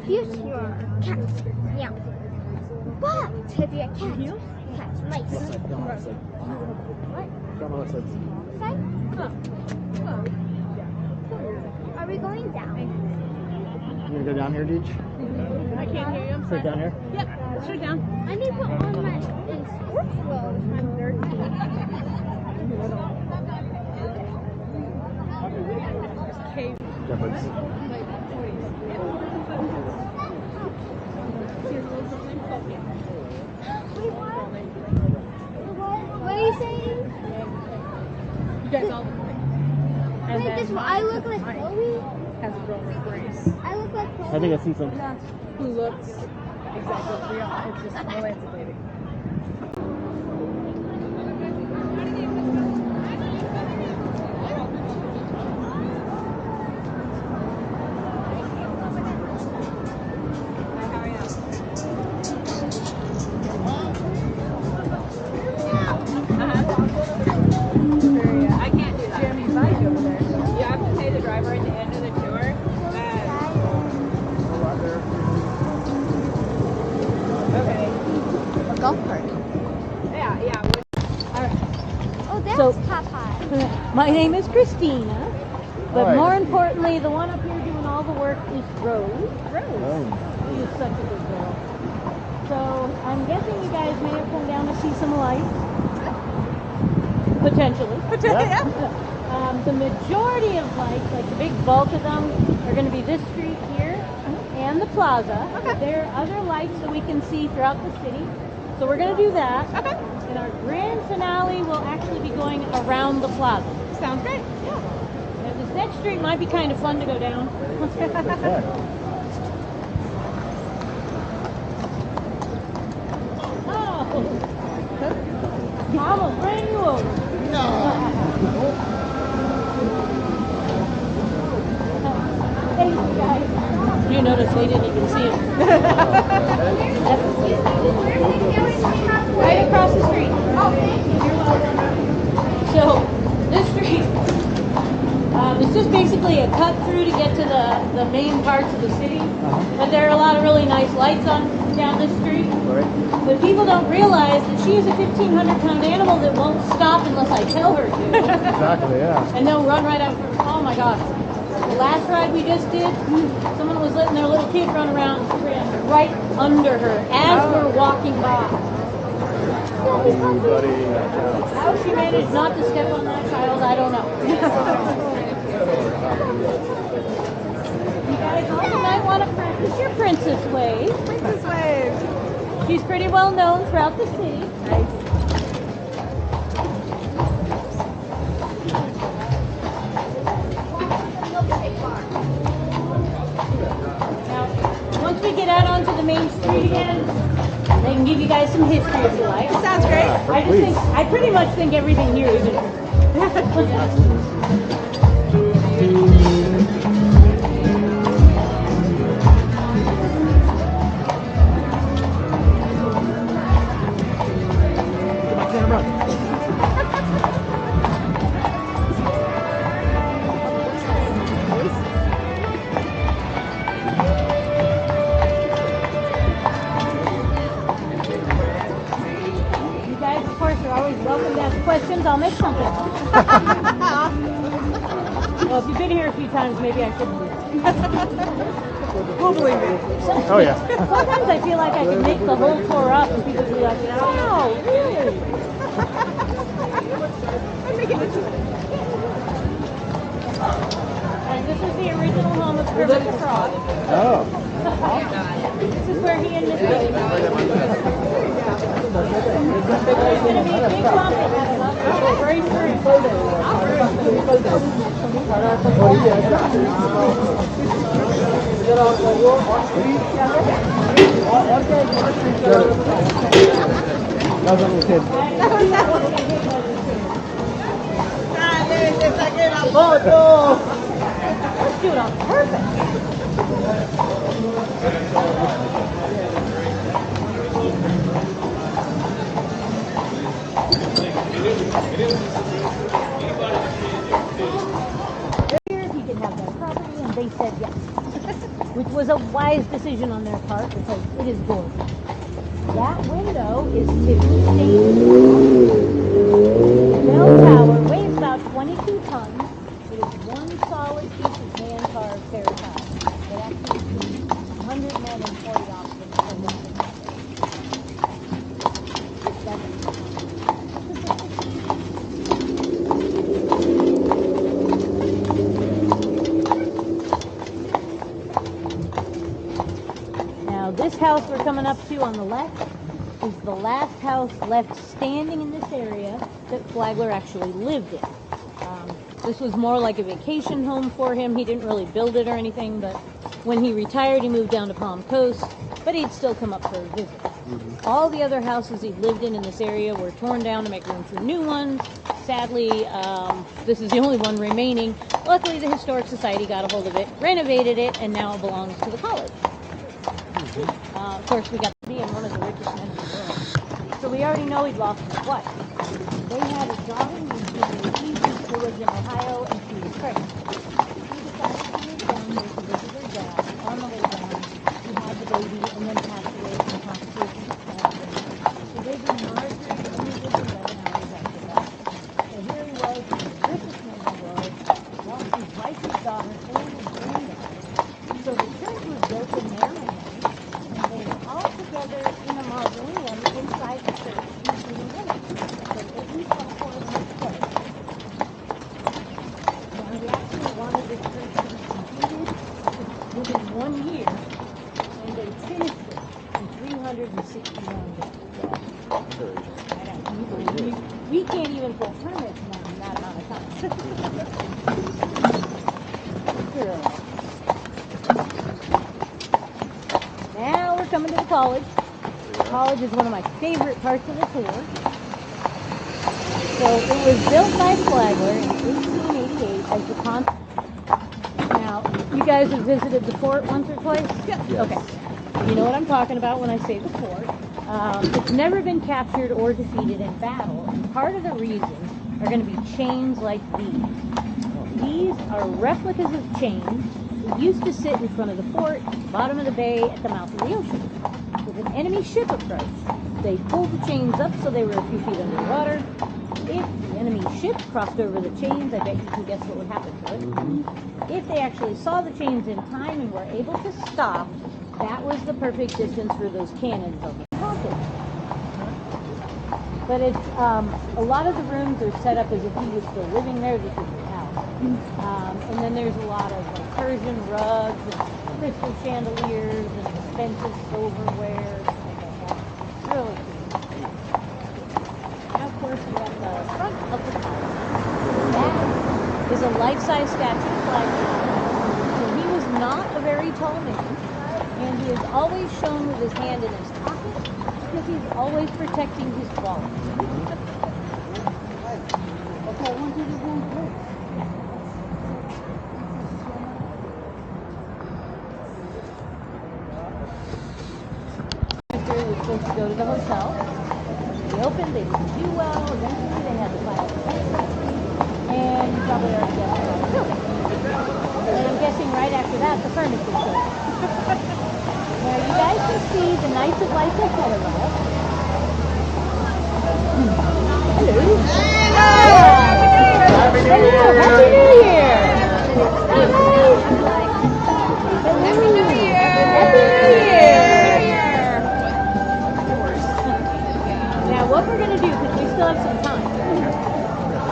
future cats. Yeah. But if you're a cat, cats might. What? Are we going down? You gonna go down here, Deej? I can't hear you. I'm Straight down here? Yep, straight down. I need to put on my sports clothes. I'm dirty. Cave. Definitely. Wait, what are you saying? You guys all look like. And Wait, then I look like Chloe? has grown with grace. I look like Chloe? I think I see some. Who looks exactly real. It's just romantic. So, Popeye. My name is Christina, but Hi. more importantly, the one up here doing all the work is Rose. Oh. She is such a good girl. So I'm guessing you guys may have come down to see some lights. Potentially. Yeah. The majority of lights, like the big bulk of them, are going to be this street here and the plaza. Okay. There are other lights that we can see throughout the city. So we're going to do that. Okay. And our grand finale will actually be going around the plaza. Sounds great. Yeah. Now, this next street might be kind of fun to go down. Okay. Oh! I'm gonna bring you over. Thank you guys. You notice they didn't even see him. Right across the street. Oh, thank you. You're welcome. So, this street, it's just basically a cut through to get to the main parts of the city. But there are a lot of really nice lights on down this street. Right. But people don't realize that she is a 1,500-pound animal that won't stop unless I tell her to. Exactly, yeah. And they'll run right out. Oh my gosh. The last ride we just did, someone was letting their little kid run around and ran right under her as we're walking by. Everybody. How she managed not to step on that child, I don't know. You guys also might want to practice your princess wave. Princess wave. She's pretty well known throughout the city. Nice. Now, once we get out onto the main street again, they can give you guys some history if you like. Sounds great. I pretty much think everything here is My camera. You guys, of course, are always welcome to ask questions. I'll make something up. Well, if you've been here a few times, maybe I shouldn't do it. We'll believe it. Oh, yeah. Sometimes I feel like I can make the whole tour up and people will be like, oh, really? I'm making it. And this is the original home of Kermit the Frog. Oh. This is where he and Miss Piggy. There's going to be a big bump in that stuff very soon. That was a little kid. Let's do it on purpose. If he could have that property, and they said yes, which was a wild wise decision on their part because it is gorgeous. That window is tipping stained. The bell tower weighs about 22 tons. It is one solid piece of hand-carved terracotta. It actually seems 100 men and 40 oxen for one thing. Now this house we're coming up to on the left is the last house left standing in this area that Flagler actually lived in. This was more like a vacation home for him. He didn't really build it or anything, but when he retired, he moved down to Palm Coast, but he'd still come up for a visit. Mm-hmm. All the other houses he lived in this area were torn down to make room for new ones. Sadly, this is the only one remaining. Luckily, the Historic Society got a hold of it, renovated it, and now it belongs to the college. Mm-hmm. Of course, we got to be in one of the richest men in the world. So we already know he'd lost his wife. They had a daughter who lived in Ohio, and she was pregnant. He decided to move down there to visit her dad. On the way down, he had the baby and then passed away from complications of cancer. So they did Marjorie only lived 11 hours after that. So here he was, the richest man in the world, lost his wife, his daughter, and his granddaughter. So the church was built in their name, and they were all together in a mausoleum inside the church, including women. So at least all 4 of them together. We actually wanted this church to be completed within 1 year, and they finished it in 361 days. We can't even pull permits in that amount of time. Now we're coming to the college. The college is one of my favorite parts of the tour. So it was built by Flagler in 1888 as the Now, you guys have visited the fort once or twice? Yeah. Yes. Okay. You know what I'm talking about when I say the fort. It's never been captured or defeated in battle. And part of the reason are going to be chains like these. These are replicas of chains that used to sit in front of the fort, bottom of the bay, at the mouth of the ocean. If an enemy ship approached, they pulled the chains up so they were a few feet underwater. If the enemy ship crossed over the chains, I bet you can guess what would happen to it. Mm-hmm. If they actually saw the chains in time and were able to stop, that was the perfect distance for those cannons of the pocket. But it's a lot of the rooms are set up as if he was still living there. This is his house. And then there's a lot of like Persian rugs and crystal chandeliers and expensive silverware. Really cool. Now, of course, we have the front of the college. That is a life-size statue of Flagler. So he was not a very tall man, and he is always shown with his hand in his pocket because he's always protecting his wallet. Okay, I want you to do this. Mr. was supposed to go to the hotel. They opened, they didn't do well, eventually they had to file a bankruptcy, and you probably already guessed what I was doing. And I'm guessing right after that, the furniture sold. Now you guys can see the Knights of Life ahead of us. Hello. Happy New Year! Happy New Year! Happy New Year! Happy New Year! Now what we're going to do, because we still have some time,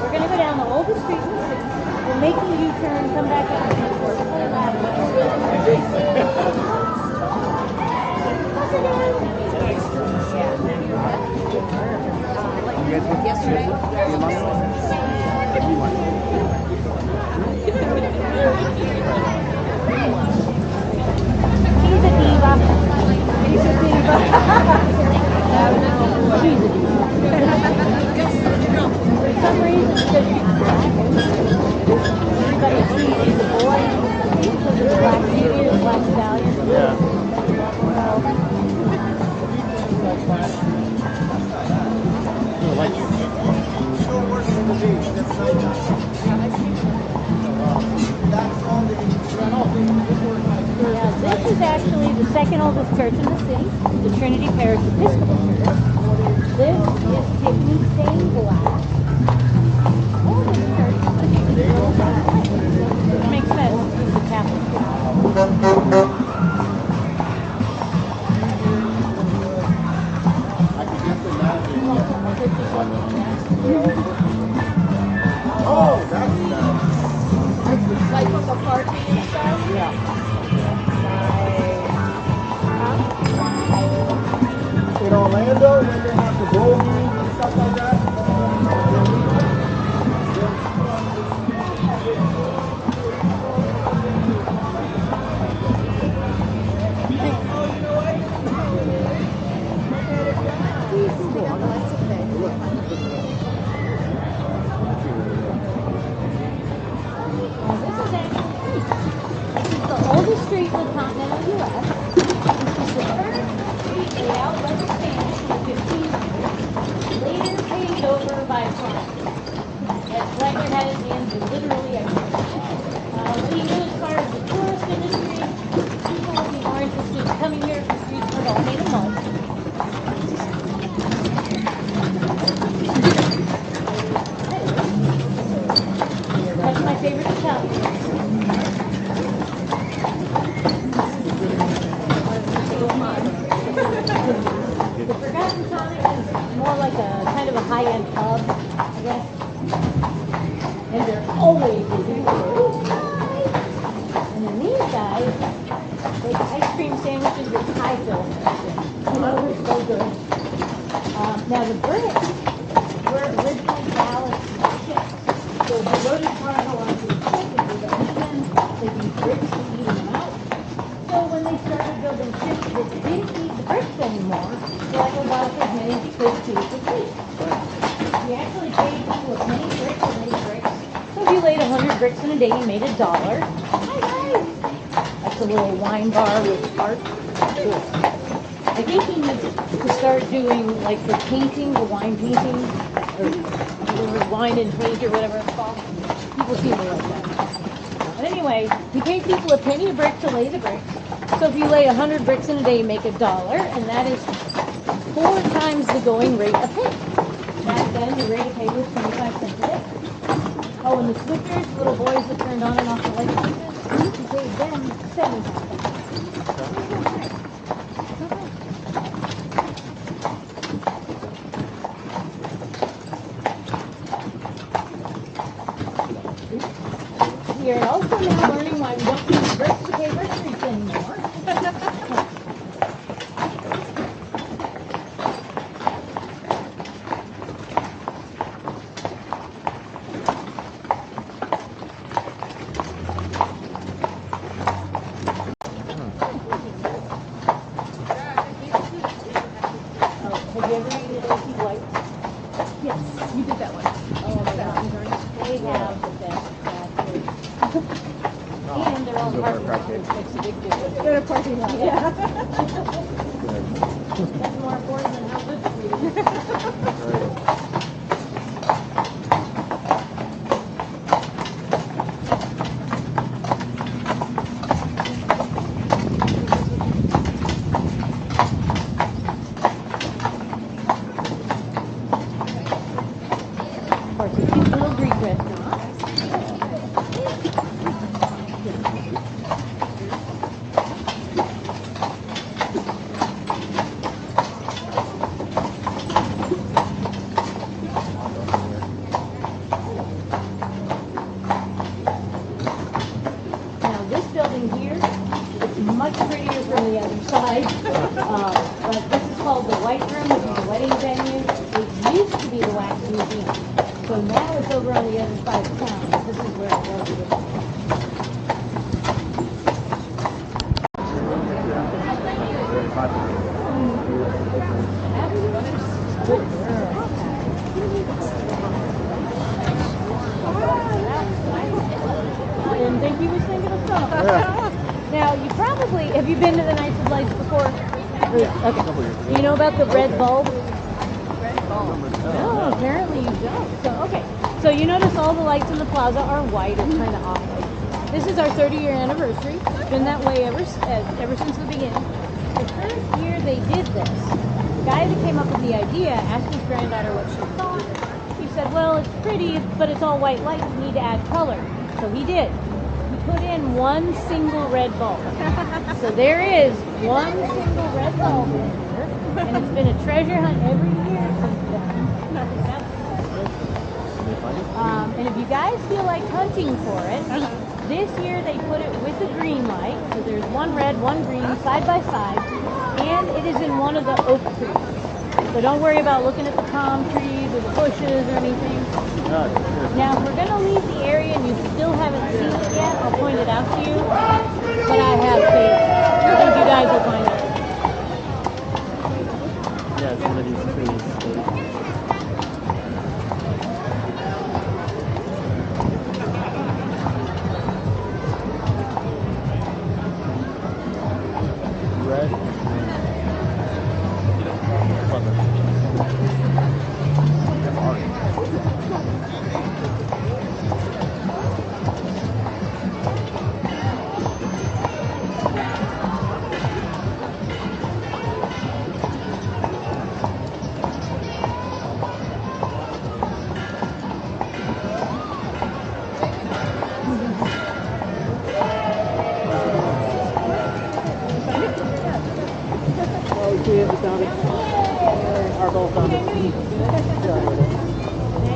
we're going to go down the oldest street in the city. We'll make a U-turn, come back out to the Fort Full He's a diva. He's a diva. She's a diva. For some reason, because she's black, everybody sees she's a boy because of the black beauty, the black stallion. Yeah. you the second oldest church in the city, the Trinity Parish Episcopal Church. This is kidney stained glass. Oldest church in the city. Which makes sense. It's a Catholic church. Oh, that's Like from the parking and stuff. yeah. In Orlando, when they have the bowl games and stuff like that. This is the oldest street in the continental U.S. This is the first street laid out by the Spanish in the 1500s, later paved over by farmers. As Wagner had his hands in literally everything. What do you do as far as the tourist industry? People would be more interested in coming here if the streets were all made of mud. That's my favorite Italian. The Forgotten Tonic is more like a kind of a high-end pub, I guess. And they're always busy. And then these guys make ice cream sandwiches with pie filling. Oh, it's so good. Now the bricks were originally ballast chips. So if you loaded cargo onto the ship, it would go in, they'd be bricks to even them out. So when they started building ships that didn't need the bricks anymore, they're like, well, as many as you could to complete. You actually paid people as many bricks as many bricks. So if you laid 100 bricks in a day, you made $1. Hi guys! That's a little wine bar with art. I think he needs to start doing, like, for painting, the wine painting, or wine and paint, or whatever it's called. People seem to like that. But anyway, he paid people a penny a brick to lay the bricks. So if you lay 100 bricks in a day, you make $1, and that is 4 times the going rate of pay. Back then, the rate of pay was 25 cents a day. Oh, and the switchers, little boys that turned on and off the light switches, you paid them 75 cents. You're also now learning why we don't use bricks to pave our streets anymore. Have you ever eaten a Lazy White? Yes, you did that one. Oh my God. They have the best craft food. And they're all parking lots, which makes a big difference. They're a parking lot. Yeah. That's more important than how good the food is. Of course, a cute little Greek restaurant. Now this building here, it's much prettier from the other side. But this is called the White Room, which is a wedding venue. It used to be the Wax Museum. So now it's over on the other side of town. This is where it was originally. Good girl. I didn't think he was thinking of something. Now, you probably, have you been to the Nights of Lights before? Yeah. Okay. Do you know about the red bulb? Red ball. No, apparently you don't. So, okay. So you notice all the lights in the plaza are white or kind of off white. This is our 30-year anniversary. It's been that way ever since the beginning. The first year they did this, the guy that came up with the idea asked his granddaughter what she thought. She said, well, it's pretty, but it's all white lights. We need to add color. So he did. He put in one single red bulb. So there is one single red bulb in here, and it's been a treasure hunt every year since then. And if you guys feel like hunting for it, this year they put it with a green light. So there's one red, one green, side by side, and it is in one of the oak trees. So don't worry about looking at the palm trees or the bushes or anything. Now, if we're going to leave the area and you still haven't seen it yet, I'll point it out to you. But I have faith. I think you guys will find it. Yeah, it's one of these trees. Red. Our goal found it. Now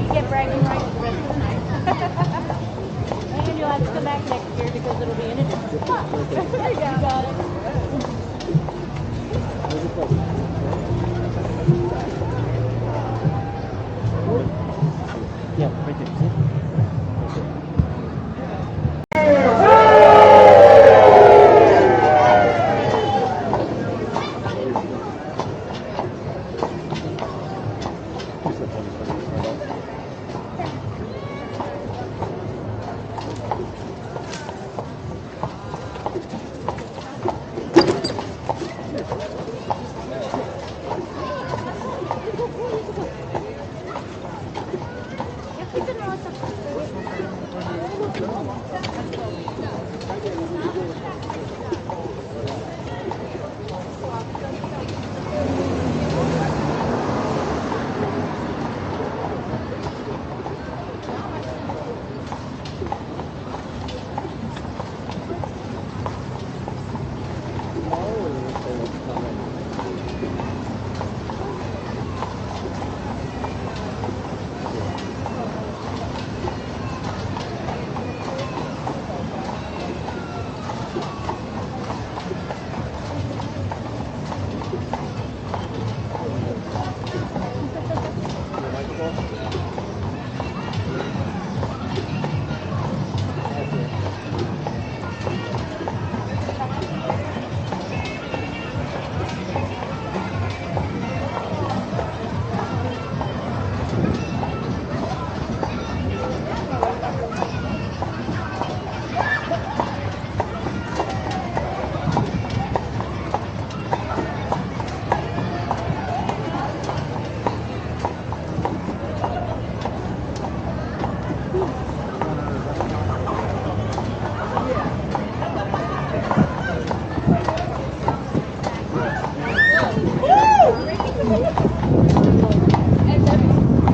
you get bragging rights the rest of the night. And you'll have to come back next year because it'll be in a different spot. There you go. You got it. Yeah, right there. See?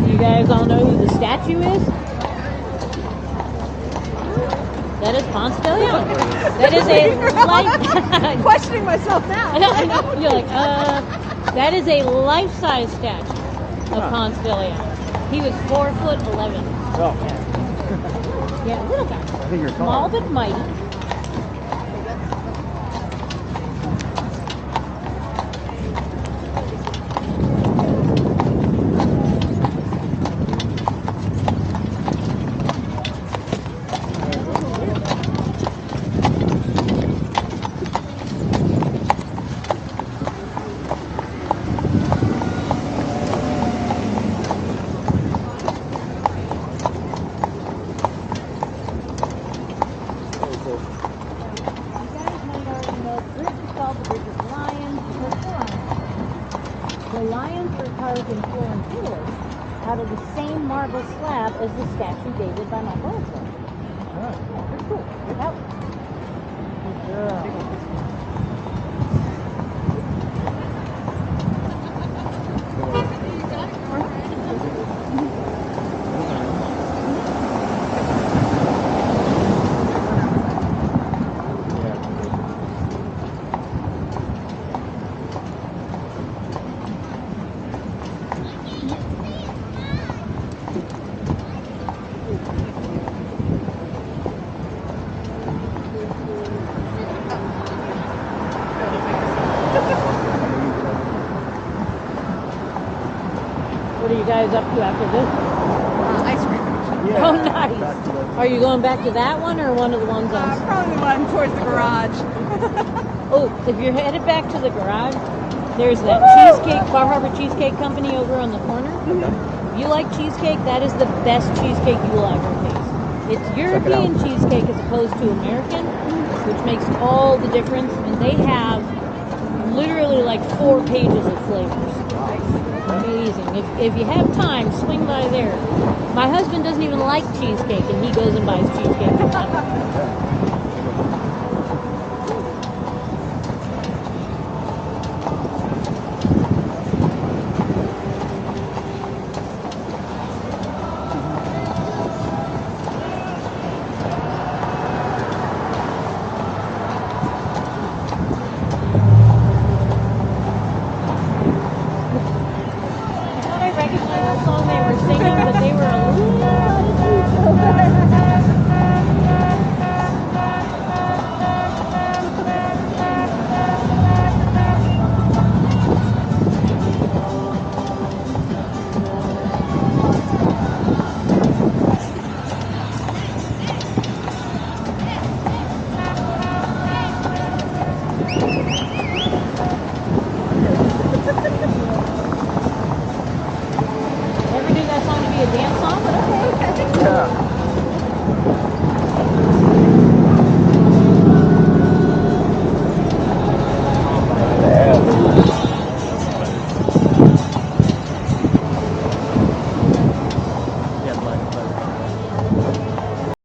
You guys all know who the statue is? That is Ponce de Leon. That is a life. Questioning myself now. I know. You're like, that is a life-size statue of Ponce de Leon. He was 4'11". Oh. Yeah, little guy. I think you're Small tall. but mighty. Out of the same marble slab as the statue dated by Michelangelo. What are you guys up to after this? Ice cream. Yeah. Oh, nice. Are you going back to that one or one of the ones on? Probably the one towards the garage. Oh, if you're headed back to the garage, there's that cheesecake, Bar Harbor Cheesecake Company over on the corner. If you like cheesecake, that is the best cheesecake you will ever taste. It's European cheesecake as opposed to American, which makes all the difference. And they have literally like 4 pages of flavors. Amazing. If you have time, swing by there. My husband doesn't even like cheesecake, and he goes and buys cheesecake for fun. I thought I recognized the song they were singing, but they were a little out of Never knew that song to be a dance song, but okay. Yeah.